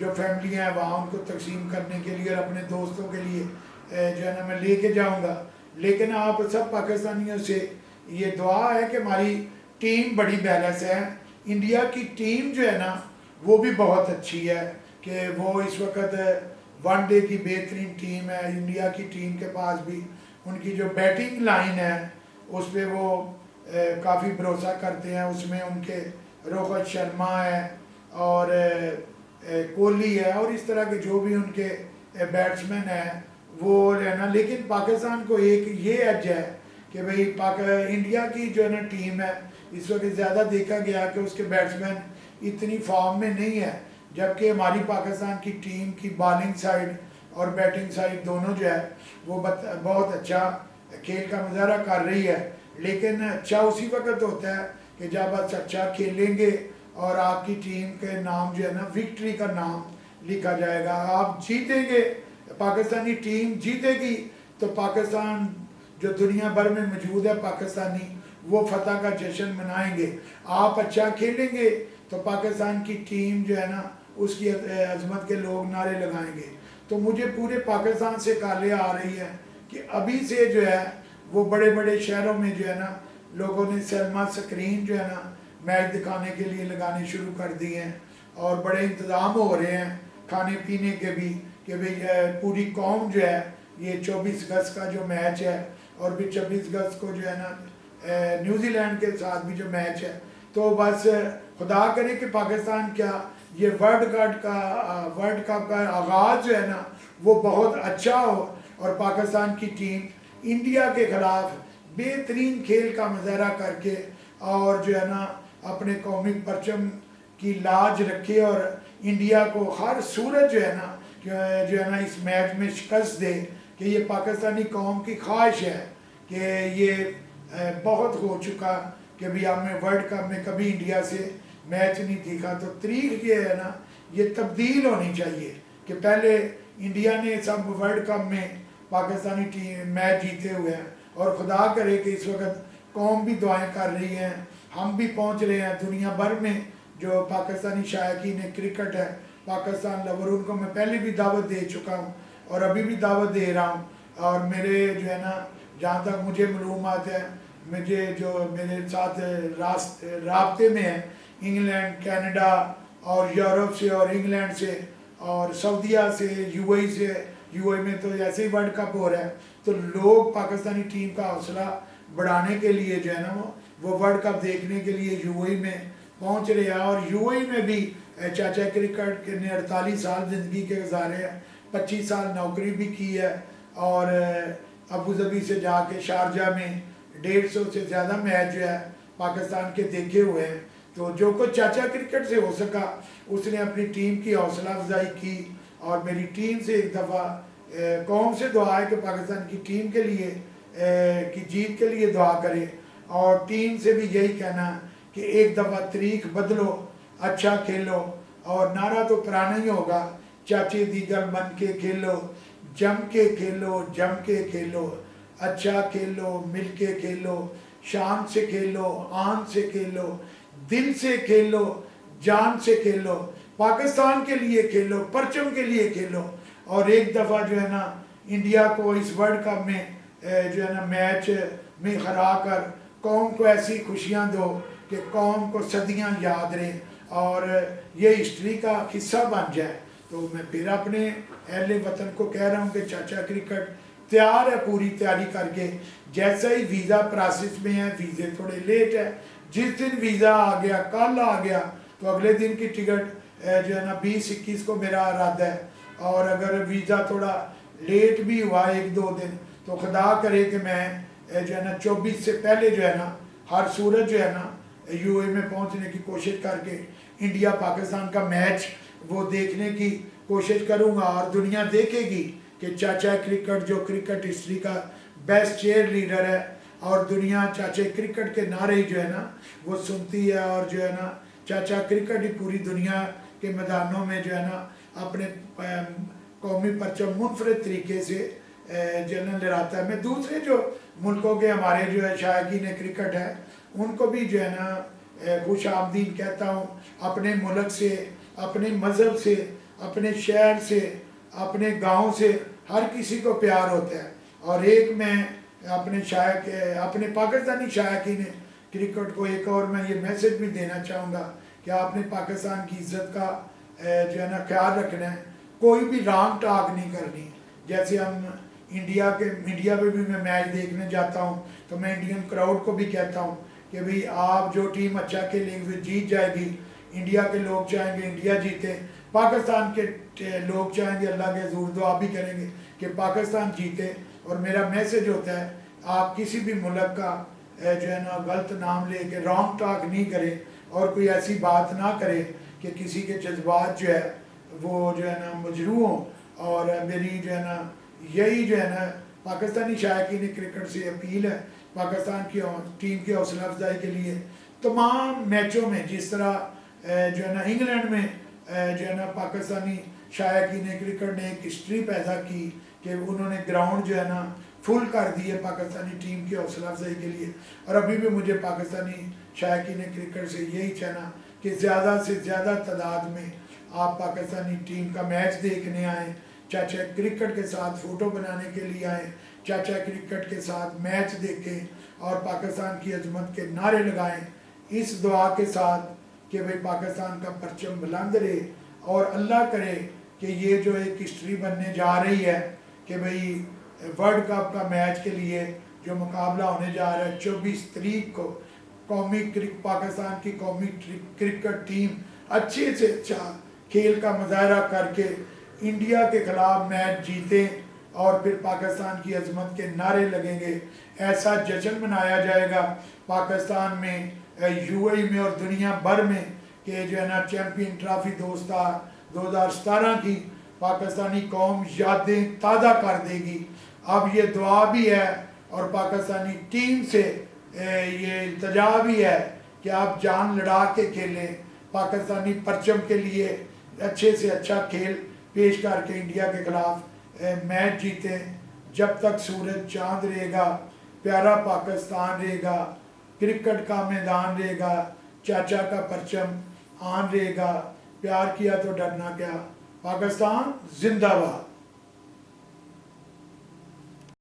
جو فیملیاں ہیں وہاں ان کو تقسیم کرنے کے لیے اور اپنے دوستوں کے لیے جو ہے نا میں لے کے جاؤں گا. لیکن آپ سب پاکستانیوں سے یہ دعا ہے کہ ہماری ٹیم بڑی بیلنس ہے. انڈیا کی ٹیم جو ہے نا وہ بھی بہت اچھی ہے کہ وہ اس وقت ون ڈے کی بہترین ٹیم ہے. انڈیا کی ٹیم کے پاس بھی ان کی جو بیٹنگ لائن ہے اس پہ وہ کافی بھروسہ کرتے ہیں. اس میں ان کے روہت شرما ہے اور کوہلی ہے اور اس طرح کے جو بھی ان کے بیٹسمین ہیں وہ رہنا. لیکن پاکستان کو ایک یہ ایج ہے کہ بھئی انڈیا کی جو ہے نا ٹیم ہے اس وقت زیادہ دیکھا گیا کہ اس کے بیٹسمین اتنی فارم میں نہیں ہے، جبکہ ہماری پاکستان کی ٹیم کی بالنگ سائڈ اور بیٹنگ سائڈ دونوں جو ہے وہ بہت اچھا کھیل کا مظاہرہ کر رہی ہے. لیکن اچھا اسی وقت ہوتا ہے کہ جب آپ اچھا کھیلیں گے اور آپ کی ٹیم کے نام جو ہے نا وکٹری کا نام لکھا جائے گا. آپ جیتیں گے، پاکستانی ٹیم جیتے گی تو پاکستان جو دنیا بھر میں موجود ہے پاکستانی وہ فتح کا جشن منائیں گے. آپ اچھا کھیلیں گے تو پاکستان کی ٹیم جو ہے نا اس کی عظمت کے لوگ نعرے لگائیں گے. تو مجھے پورے پاکستان سے کالیں آ رہی ہیں کہ ابھی سے جو ہے وہ بڑے بڑے شہروں میں جو ہے نا لوگوں نے سینما سکرین جو ہے نا میچ دکھانے کے لیے لگانے شروع کر دی ہیں اور بڑے انتظام ہو رہے ہیں کھانے پینے کے بھی کہ بھئی پوری قوم جو ہے یہ 24 اگست کا جو میچ ہے اور بھی 26 اگست کو جو ہے نا نیوزی لینڈ کے ساتھ بھی جو میچ ہے تو بس خدا کرے کہ پاکستان کیا یہ ورلڈ کپ کا آغاز جو ہے نا وہ بہت اچھا ہو اور پاکستان کی ٹیم انڈیا کے خلاف بہترین کھیل کا مظاہرہ کر کے اور جو ہے نا اپنے قومی پرچم کی لاج رکھے اور انڈیا کو ہر صورت جو ہے نا اس میچ میں شکست دے کہ یہ پاکستانی قوم کی خواہش ہے کہ یہ بہت ہو چکا کہ بھی ہم نے ورلڈ کپ میں کبھی انڈیا سے میچ نہیں دیکھا. تو تاریخ یہ ہے نا یہ تبدیل ہونی چاہیے کہ پہلے انڈیا نے سب ورلڈ کپ میں پاکستانی ٹیم میچ جیتے ہوئے ہیں اور خدا کرے کہ اس وقت قوم بھی دعائیں کر رہی ہیں، ہم بھی پہنچ رہے ہیں دنیا بھر میں جو پاکستانی شائقین کرکٹ ہے پاکستان لور ان کو میں پہلے بھی دعوت دے چکا ہوں اور ابھی بھی دعوت دے رہا ہوں. اور میرے جو ہے نا جہاں تک مجھے معلومات ہے مجھے جو میرے ساتھ رابطے میں ہیں انگلینڈ، کینیڈا اور یورپ سے اور انگلینڈ سے اور سعودیہ سے، یو اے سے، یو اے میں تو ایسے ہی ورلڈ کپ ہو رہا ہے تو لوگ پاکستانی ٹیم کا حوصلہ بڑھانے کے لیے جو ہے نا وہ ورلڈ کپ دیکھنے کے لیے یو اے میں پہنچ رہے ہیں. اور یو اے میں بھی چاچا کرکٹ نے 48 سال زندگی کے گزارے ہیں، 25 سال نوکری بھی کی ہے اور ابوظہبی سے جا کے شارجہ میں 150 سے زیادہ میچ جو ہے پاکستان کے دیکھے ہوئے ہیں. تو جو کچھ چاچا کرکٹ سے ہو سکا اس نے اپنی ٹیم کی حوصلہ افزائی کی اور میری ٹیم سے ایک دفعہ قوم سے دعا ہے کہ پاکستان کی ٹیم کے لیے کی جیت کے لیے دعا کرے اور ٹیم سے بھی یہی کہنا کہ ایک دفعہ تاریخ بدلو، اچھا کھیلو اور نعرہ تو پرانا ہی ہوگا، چاچے دیگر بن کے کھیلو، جم کے کھیلو، جم کے کھیلو، اچھا کھیلو، مل کے کھیلو، شان سے کھیلو، آن سے کھیلو، دل سے کھیلو، جان سے کھیلو، پاکستان کے لیے کھیلو، پرچم کے لیے کھیلو اور ایک دفعہ جو ہے نا انڈیا کو اس ورلڈ کپ میں جو ہے نا میچ میں ہرا کر قوم کو ایسی خوشیاں دو کہ قوم کو صدیاں یاد رہیں اور یہ ہسٹری کا حصہ بن جائے. تو میں پھر اپنے اہل وطن کو کہہ رہا ہوں کہ چاچا کرکٹ تیار ہے پوری تیاری کر کے. جیسا ہی ویزا پروسیس میں ہے، ویزے تھوڑے لیٹ ہے، جس دن ویزا آ گیا کل آ گیا تو اگلے دن کی ٹکٹ جو ہے نا 20-21 کو میرا ارادہ ہے اور اگر ویزا تھوڑا لیٹ بھی ہوا 1-2 دن تو خدا کرے کہ میں جو ہے نا 24 سے پہلے جو ہے نا ہر صورت جو ہے نا یو اے میں پہنچنے کی کوشش کر کے انڈیا پاکستان کا میچ وہ دیکھنے کی کوشش کروں گا اور دنیا دیکھے گی کہ چاچا کرکٹ جو کرکٹ ہسٹری کا بیسٹ چیئر لیڈر ہے اور دنیا چاچا کرکٹ کے نعرے جو ہے نا وہ سنتی ہے اور جو ہے نا چاچا کرکٹ ہی پوری دنیا کے میدانوں میں جو ہے نا اپنے قومی پرچم منفرد طریقے سے جنرل لہراتا ہے. میں دوسرے جو ملکوں کے ہمارے جو ہے شائقین کرکٹ ہے ان کو بھی جو ہے نا خوش آمدید کہتا ہوں. اپنے ملک سے، اپنے مذہب سے، اپنے شہر سے اپنے گاؤں سے ہر کسی کو پیار ہوتا ہے. اور ایک میں اپنے پاکستانی شائقین کرکٹ کو ایک اور میں یہ میسج بھی دینا چاہوں گا کہ آپ نے پاکستان کی عزت کا جو ہے نا خیال رکھنا ہے. کوئی بھی رانگ ٹاک نہیں کرنی. جیسے ہم انڈیا پہ بھی میں میچ دیکھنے جاتا ہوں تو میں انڈین کراؤڈ کو بھی کہتا ہوں کہ بھئی آپ جو ٹیم اچھا کھیلے گی جیت جائے گی. انڈیا کے لوگ چاہیں گے انڈیا جیتے, پاکستان کے لوگ چاہیں گے, اللہ کے حضور دعا بھی کریں گے کہ پاکستان جیتے. اور میرا میسج ہوتا ہے آپ کسی بھی ملک کا جو ہے نا غلط نام لے کے رانگ ٹاک نہیں کریں اور کوئی ایسی بات نہ کرے کہ کسی کے جذبات جو ہے وہ جو ہے نا مجروح ہوں. اور میری جو ہے نا یہی جو ہے نا پاکستانی شائقین کرکٹ سے اپیل ہے پاکستان کی ٹیم کی حوصلہ افزائی کے لیے تمام میچوں میں, جس طرح جو ہے نا انگلینڈ میں جو ہے نا پاکستانی شائقین کرکٹ نے ایک ہسٹری پیدا کی کہ انہوں نے گراؤنڈ جو ہے نا فل کر دی ہے پاکستانی ٹیم کی حوصلہ افزائی کے لیے. اور ابھی بھی مجھے پاکستانی شائقین کرکٹ سے یہی چاہنا کہ زیادہ سے زیادہ تعداد میں آپ پاکستانی ٹیم کا میچ دیکھنے آئیں, چاچا کرکٹ کے ساتھ فوٹو بنانے کے لیے آئیں, چاچا کرکٹ کے ساتھ میچ دیکھیں اور پاکستان کی عظمت کے نعرے لگائیں, اس دعا کے ساتھ کہ بھئی پاکستان کا پرچم بلند رہے. اور اللہ کرے کہ یہ جو ایک ہسٹری بننے جا رہی ہے کہ بھئی ورلڈ کپ کا میچ کے لیے جو مقابلہ ہونے جا رہا ہے 24 تاریخ کو, پاکستان کی قومی کرکٹ ٹیم اچھے سے اچھا کھیل کا مظاہرہ کر کے انڈیا کے خلاف میچ جیتیں اور پھر پاکستان کی عظمت کے نعرے لگیں گے. ایسا جشن منایا جائے گا پاکستان میں, یو اے میں اور دنیا بھر میں کہ جو ہے نا چیمپئن ٹرافی 2017 کی پاکستانی قوم یادیں تازہ کر دے گی. اب یہ دعا بھی ہے اور پاکستانی ٹیم سے یہ التجا بھی ہے کہ آپ جان لڑا کے کھیلیں, پاکستانی پرچم کے لیے اچھے سے اچھا کھیل پیش کر کے انڈیا کے خلاف میچ جیتیں. جب تک سورج چاند رہے گا پیارا پاکستان رہے گا, کرکٹ کا میدان رہے گا, چاچا کا پرچم آن رہے گا. پیار کیا تو ڈرنا کیا. پاکستان زندہ باد.